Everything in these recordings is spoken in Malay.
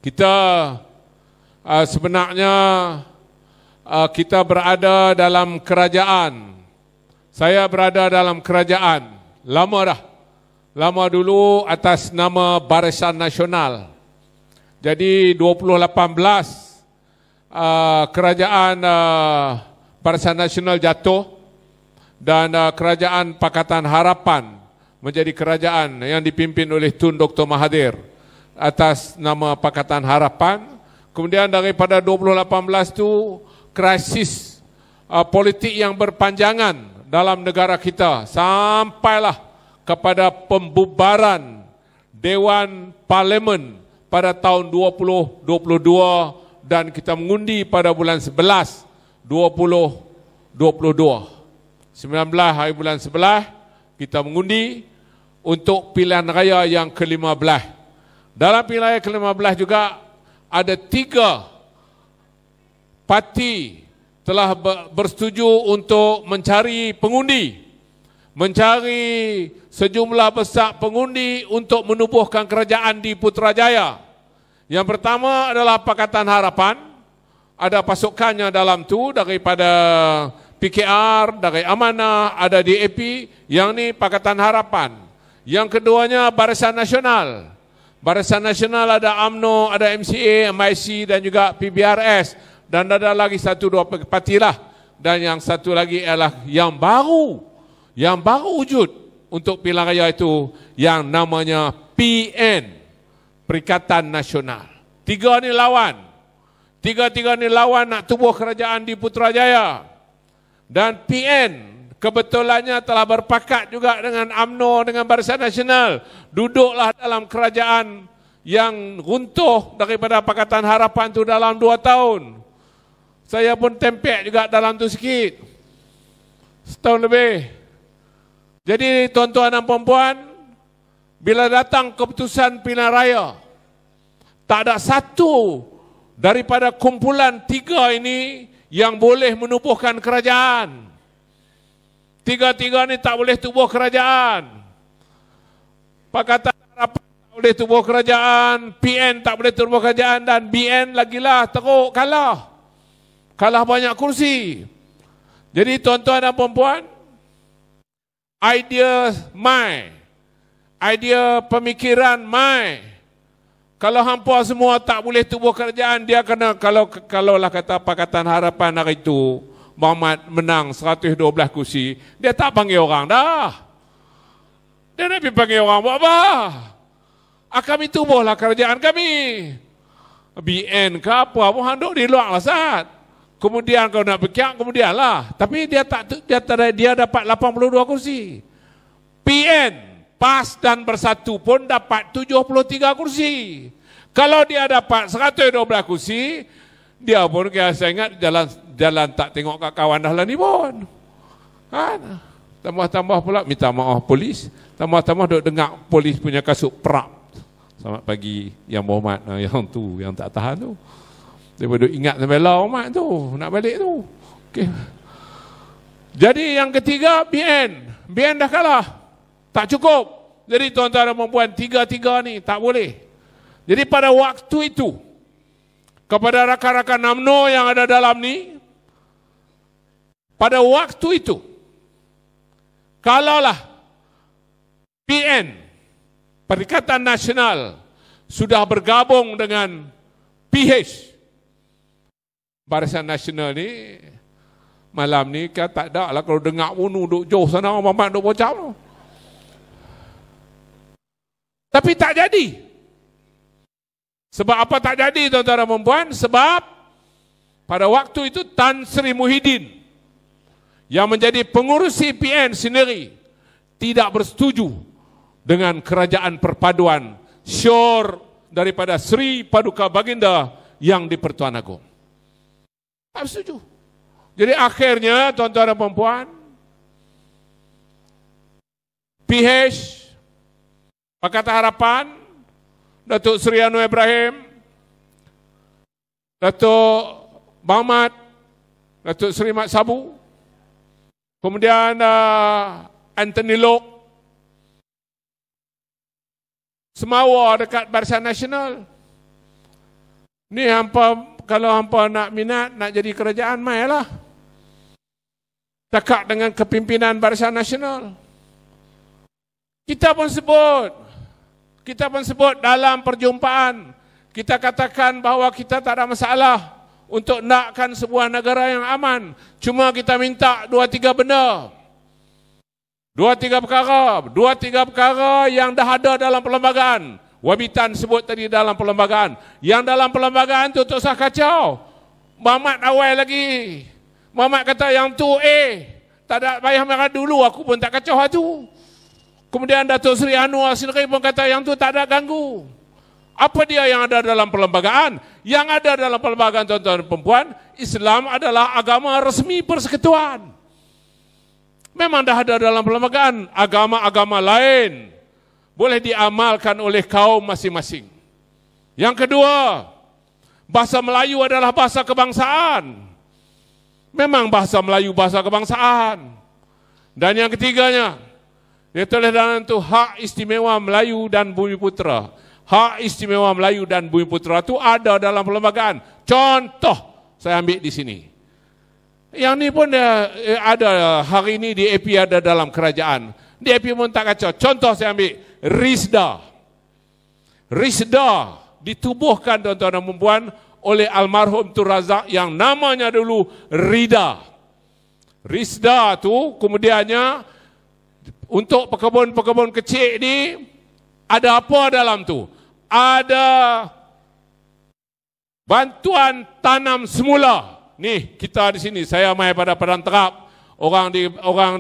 Kita sebenarnya kita berada dalam kerajaan. Saya berada dalam kerajaan lama dah. Lama dulu atas nama Barisan Nasional. Jadi 2018 kerajaan Barisan Nasional jatuh dan kerajaan Pakatan Harapan menjadi kerajaan yang dipimpin oleh Tun Dr. Mahathir atas nama Pakatan Harapan. Kemudian daripada 2018 itu krisis politik yang berpanjangan dalam negara kita sampailah kepada pembubaran Dewan Parlimen pada tahun 2022 dan kita mengundi pada bulan 11 2022. 19 hari bulan 11 kita mengundi untuk pilihan raya yang ke-15. Dalam pilihan raya ke-15 juga ada 3 parti telah bersetuju untuk mencari pengundi, mencari sejumlah besar pengundi untuk menubuhkan kerajaan di Putrajaya. Yang pertama adalah Pakatan Harapan, ada pasukannya dalam tu daripada PKR, dari Amanah, ada DAP, yang ni Pakatan Harapan. Yang keduanya Barisan Nasional. Barisan Nasional ada UMNO, ada MCA, MIC dan juga PBRS. Dan ada lagi 1-2 parti lah. Dan yang satu lagi adalah yang baru wujud untuk pilihan raya itu yang namanya PN, Perikatan Nasional. 3 ni lawan. 3 ni lawan nak tubuh kerajaan di Putrajaya. Dan PN kebetulannya telah berpakat juga dengan UMNO, dengan Barisan Nasional. Duduklah dalam kerajaan yang runtuh daripada Pakatan Harapan itu dalam 2 tahun. Saya pun tempek juga dalam tu sikit. Setahun lebih. Jadi tuan-tuan dan puan-puan, bila datang keputusan pilihan raya, tak ada satu daripada kumpulan 3 ini yang boleh menubuhkan kerajaan. 3 ni tak boleh tubuh kerajaan. Pakatan Harapan tak boleh tubuh kerajaan, PN tak boleh tubuh kerajaan, dan BN lagilah teruk kalah. Kalah banyak kursi. Jadi tuan-tuan dan puan-puan, idea pemikiran kalau hampa semua tak boleh tubuh kerajaan, dia kena, kalaulah kata Pakatan Harapan hari itu Muhammad menang 112 kursi, dia tak panggil orang dah. Dia nak pergi panggil orang buat apa? Kami tubuhlah kerajaan kami. BN ke apa pun handuk di luar lah saat. Kemudian kalau nak berkiak, kemudian lah. Tapi dia dapat 82 kursi. PN, PAS dan Bersatu pun dapat 73 kursi. Kalau dia dapat 112 kursi, dia pun saya ingat jalan tak tengok kat kawan dah lah ni pun. Kan? Tambah-tambah pula minta maaf polis. Tambah-tambah duk dengar polis punya kasut perap. Selamat pagi yang Muhammad, yang tu, yang tak tahan tu. Dia baru ingat membela umat tu, nak balik tu. Okay. Jadi yang ketiga BN. BN dah kalah. Tak cukup. Jadi tuan-tuan dan puan-puan, 3 ni tak boleh. Jadi pada waktu itu, kepada rakan-rakan UMNO yang ada dalam ni, pada waktu itu, kalaulah PN, Perikatan Nasional, sudah bergabung dengan PH, Barisan Nasional ni, malam ni kan tak ada lah kalau dengar bunuh duk jauh sana, orang mamat duk bocam. Tapi tak jadi. Sebab apa tak jadi tuan-tuan dan puan? Sebab pada waktu itu Tan Sri Muhyiddin yang menjadi pengurus PN sendiri tidak bersetuju dengan kerajaan perpaduan syor daripada Sri Paduka Baginda yang di Pertuan Agong. Tak setuju. Jadi akhirnya tuan-tuan dan puan, PH, Pakatan Harapan, Datuk Seri Anwar Ibrahim, Datuk Muhammad, Datuk Seri Mat Sabu, kemudian Anthony Lok, Semawa dekat Barisan Nasional, Ni hampa, kalau hampa nak minat, nak jadi kerajaan, mailah. Dekat dengan kepimpinan Barisan Nasional. Kita pun sebut dalam perjumpaan, kita katakan bahawa kita tak ada masalah untuk nakkan sebuah negara yang aman. Cuma kita minta 2-3 benda. 2-3 perkara yang dah ada dalam perlembagaan. Wabitan sebut tadi dalam perlembagaan. Yang dalam perlembagaan tu tak usah kacau. Mamat awal lagi. Mamat kata yang tu tak ada payah merah dulu, aku pun tak kacau tu. Kemudian Datuk Seri Anwar sendiri pun kata yang tu tak ada ganggu. Apa dia yang ada dalam perlembagaan? Yang ada dalam perlembagaan, tuan-tuan dan perempuan, Islam adalah agama resmi persekutuan. Memang dah ada dalam perlembagaan. Agama-agama lain boleh diamalkan oleh kaum masing-masing. Yang kedua, bahasa Melayu adalah bahasa kebangsaan. Memang bahasa Melayu bahasa kebangsaan. Dan yang ketiganya, dia tulis dalam itu hak istimewa Melayu dan Bumiputera. Hak istimewa Melayu dan Bumiputera itu ada dalam perlembagaan. Contoh saya ambil di sini. Yang ni pun ada hari ini di AP ada dalam kerajaan. Di AP pun tak kacau. Contoh saya ambil Risda. Risda ditubuhkan, tuan-tuan dan perempuan, oleh almarhum Tun Razak yang namanya dulu Rida. Risda tu kemudiannya untuk pekebun-pekebun kecil ni ada apa dalam tu? Ada bantuan tanam semula. Nih kita di sini, saya mai pada Padang Terap, orang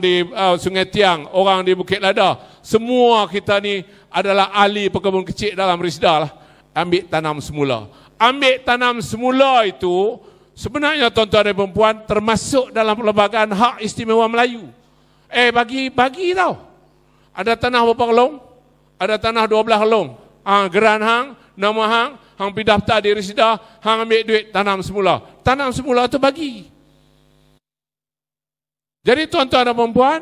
di Sungai Tiang, orang di Bukit Lada, semua kita ni adalah ahli pekebun kecil dalam Risda lah. Ambil tanam semula. Ambil tanam semula itu sebenarnya, tuan-tuan dan perempuan, termasuk dalam perlembagaan hak istimewa Melayu. Bagi tau. Ada tanah berapa kelong? Ada tanah 12 kelong. Geran hang, nama hang pergi daftar di Risda, hang ambil duit tanam semula. Tanam semula tu bagi. Jadi tuan-tuan dan perempuan,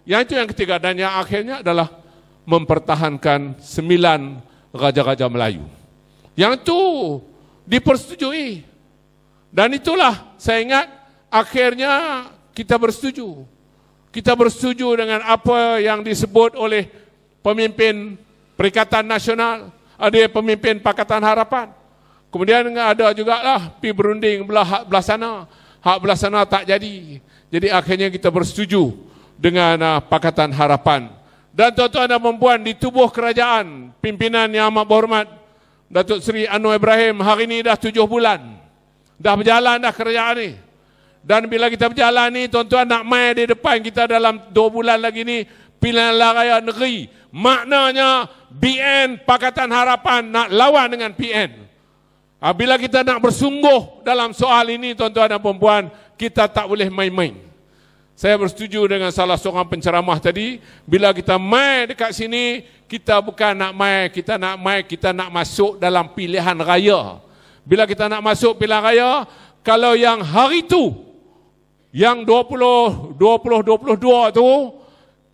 yang itu yang ketiga, dan yang akhirnya adalah mempertahankan 9 raja-raja Melayu. Yang itu dipersetujui. Dan itulah saya ingat akhirnya kita bersetuju. Kita bersetuju dengan apa yang disebut oleh pemimpin Perikatan Nasional, ada pemimpin Pakatan Harapan. Kemudian ada juga lah pergi berunding belah sana. Hak belah sana tak jadi. Jadi akhirnya kita bersetuju dengan Pakatan Harapan. Dan tuan-tuan dan perempuan, di tubuh kerajaan, pimpinan yang amat berhormat Datuk Seri Anwar Ibrahim hari ini dah 7 bulan. Dah berjalan dah kerajaan ni. Dan bila kita berjalan ni, tuan-tuan, nak main di depan kita dalam 2 bulan lagi ni pilihan raya negeri. Maknanya BN Pakatan Harapan nak lawan dengan PN. Bila kita nak bersungguh dalam soal ini, tuan-tuan dan perempuan, kita tak boleh main-main. Saya bersetuju dengan salah seorang penceramah tadi, bila kita main dekat sini, kita bukan nak main, kita nak masuk dalam pilihan raya. Bila kita nak masuk pilihan raya, kalau yang hari tu, yang 2022 tu,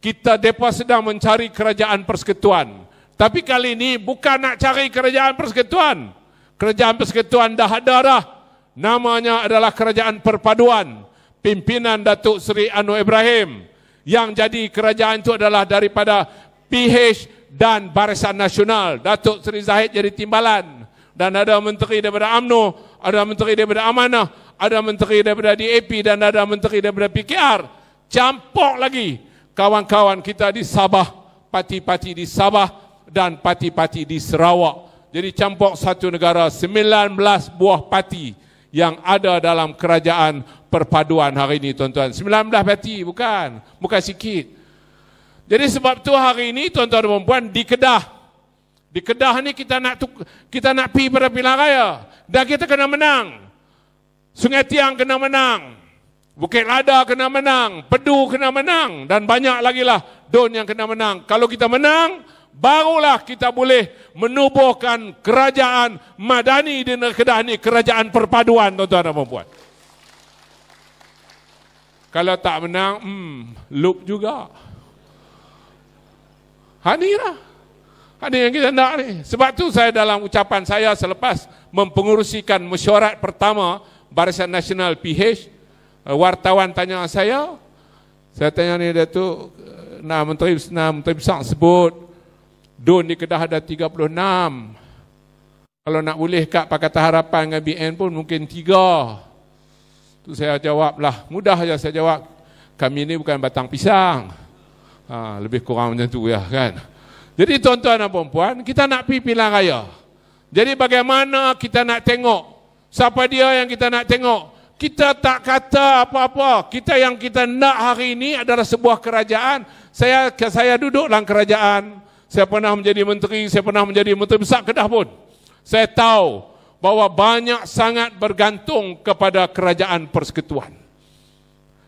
mereka sedang mencari kerajaan persekutuan. Tapi kali ini bukan nak cari kerajaan persekutuan. Kerajaan persekutuan dah ada dah. Namanya adalah kerajaan perpaduan. Pimpinan Datuk Seri Anwar Ibrahim. Yang jadi kerajaan itu adalah daripada PH dan Barisan Nasional. Datuk Seri Zahid jadi timbalan. Dan ada menteri daripada UMNO, ada menteri daripada Amanah, ada menteri daripada DAP dan ada menteri daripada PKR. Campur lagi kawan-kawan kita di Sabah, parti-parti di Sabah dan parti-parti di Sarawak. Jadi campur satu negara, 19 buah parti yang ada dalam kerajaan perpaduan hari ini, tuan-tuan. 19 parti, bukan sikit. Jadi sebab tu hari ini, tuan-tuan dan perempuan, di Kedah ni kita nak pergi pada pilihan raya. Dan kita kena menang. Sungai Tiang kena menang. Bukit Lada kena menang. Pedu kena menang. Dan banyak lagi lah Don yang kena menang. Kalau kita menang, barulah kita boleh menubuhkan kerajaan madani di negeri Kedah ni. Kerajaan perpaduan, tuan-tuan dan perempuan. Kalau tak menang, loop juga. Ini yang kita nak ni. Sebab tu saya dalam ucapan saya selepas mempengerusikan mesyuarat pertama Barisan Nasional PH, wartawan tanya saya tanya ni Datuk, Menteri Besar sebut DUN di Kedah ada 36. Kalau nak boleh kat Pakatan Harapan dengan BN pun mungkin 3. Tu saya jawab lah, mudah aja saya jawab. Kami ni bukan batang pisang. Lebih kurang macam tu ya kan. Jadi tuan-tuan dan puan-puan, kita nak pergi pilihan raya. Jadi bagaimana kita nak tengok siapa dia yang kita nak tengok? Kita tak kata apa-apa. Yang kita nak hari ini adalah sebuah kerajaan. Saya duduk dalam kerajaan. Saya pernah menjadi menteri, saya pernah menjadi menteri besar Kedah pun. Saya tahu bahawa banyak sangat bergantung kepada kerajaan persekutuan.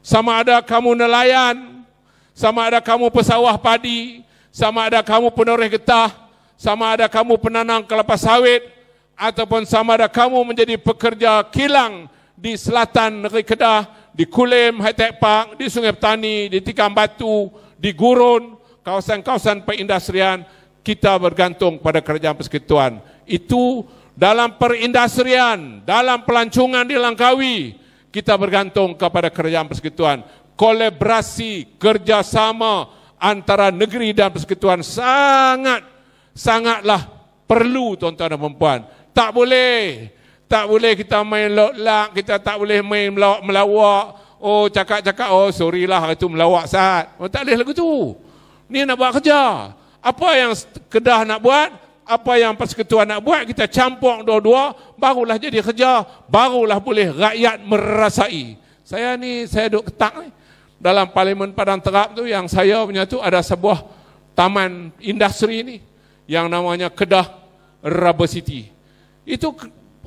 Sama ada kamu nelayan, sama ada kamu pesawah padi, sama ada kamu penoreh getah, sama ada kamu penanam kelapa sawit, ataupun sama ada kamu menjadi pekerja kilang di selatan negeri Kedah, di Kulim, High-Tech Park, di Sungai Petani, di Tikam Batu, di Gurun, kawasan-kawasan perindustrian, kita bergantung pada kerajaan persekutuan. Itu dalam perindustrian, dalam pelancongan di Langkawi, kita bergantung kepada kerajaan persekutuan. Kolaborasi, kerjasama antara negeri dan persekutuan sangatlah perlu tuan-tuan dan puan-puan. Tak boleh kita main lak, kita tak boleh main melawak. Cakap-cakap, sorry lah itu melawak saat. Tak boleh lagu tu. Ni nak buat kerja. Apa yang Kedah nak buat, apa yang persekutuan nak buat, kita campur dua-dua, barulah jadi kerja, barulah boleh rakyat merasai. Saya duduk ketak ni. Dalam Parlimen Padang Terap tu, yang saya punya tu ada sebuah taman industri ni yang namanya Kedah Rubber City. Itu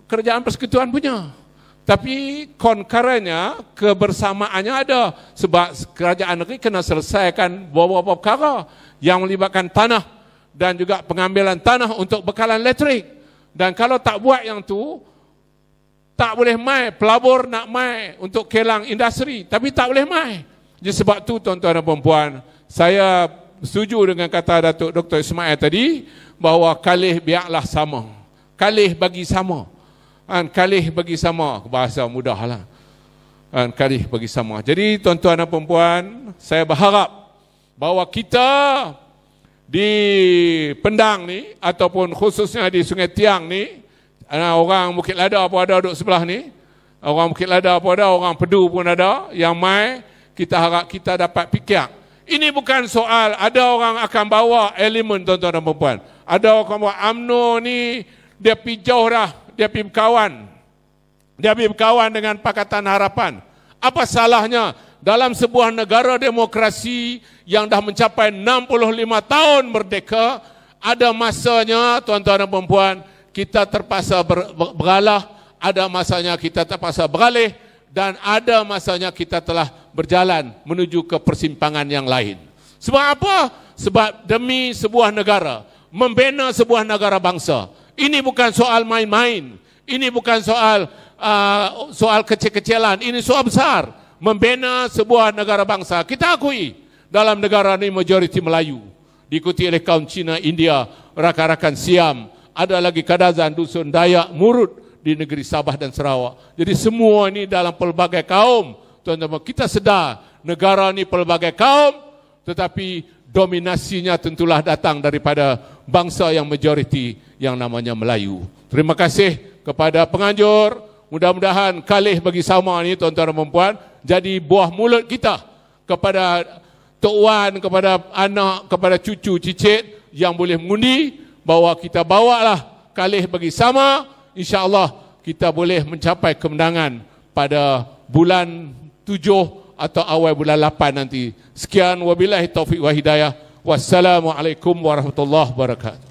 kerajaan persekutuan punya. Tapi konkarannya, kebersamaannya ada. Sebab kerajaan negeri kena selesaikan beberapa perkara yang melibatkan tanah dan juga pengambilan tanah untuk bekalan elektrik. Dan kalau tak buat yang tu, tak boleh mai. Pelabur nak mai untuk kelang industri, tapi tak boleh mai. Jadi sebab tu tuan-tuan dan puan-puan, saya setuju dengan kata Datuk Dr. Ismail tadi, bahawa kalih biarlah sama. Kalih bagi sama. Kalih bagi sama, bahasa mudah lah. Kalih bagi sama. Jadi tuan-tuan dan puan-puan, saya berharap bahawa kita di Pendang ni, ataupun khususnya di Sungai Tiang ni, orang Bukit Lada pun ada duduk sebelah ni, orang Bukit Lada pun ada, orang Pedu pun ada, yang mai, kita harap kita dapat fikir. Ini bukan soal ada orang akan bawa elemen tuan-tuan dan puan-puan. Ada orang bawa UMNO ni, dia pergi jauh dah, dia pergi berkawan. Dia pergi berkawan dengan Pakatan Harapan. Apa salahnya dalam sebuah negara demokrasi yang dah mencapai 65 tahun merdeka, ada masanya tuan-tuan dan puan-puan, kita terpaksa beralah, ada masanya kita terpaksa beralih, dan ada masanya kita telah berjalan menuju ke persimpangan yang lain. Sebab apa? Sebab demi sebuah negara, membina sebuah negara bangsa. Ini bukan soal main-main. Ini bukan soal kecil-kecilan. Ini soal besar. Membina sebuah negara bangsa. Kita akui dalam negara ini majoriti Melayu, diikuti oleh kaum Cina, India, rakan-rakan Siam, ada lagi Kadazan, Dusun, Dayak, Murut di negeri Sabah dan Sarawak. Jadi semua ini dalam pelbagai kaum. Tuan-tuan, kita sedar negara ini pelbagai kaum, tetapi dominasinya tentulah datang daripada bangsa yang majoriti yang namanya Melayu. Terima kasih kepada penganjur. Mudah-mudahan kalih bagi sama ini tuan-tuan dan puan-puan jadi buah mulut kita kepada Tok Wan, kepada anak, kepada cucu cicit yang boleh mengundi, bahawa kita bawalah kalih bagi sama. InsyaAllah kita boleh mencapai kemenangan pada bulan 7 atau awal bulan 8 nanti. Sekian, wabillahi taufiq wa hidayah. Wassalamualaikum warahmatullahi wabarakatuh.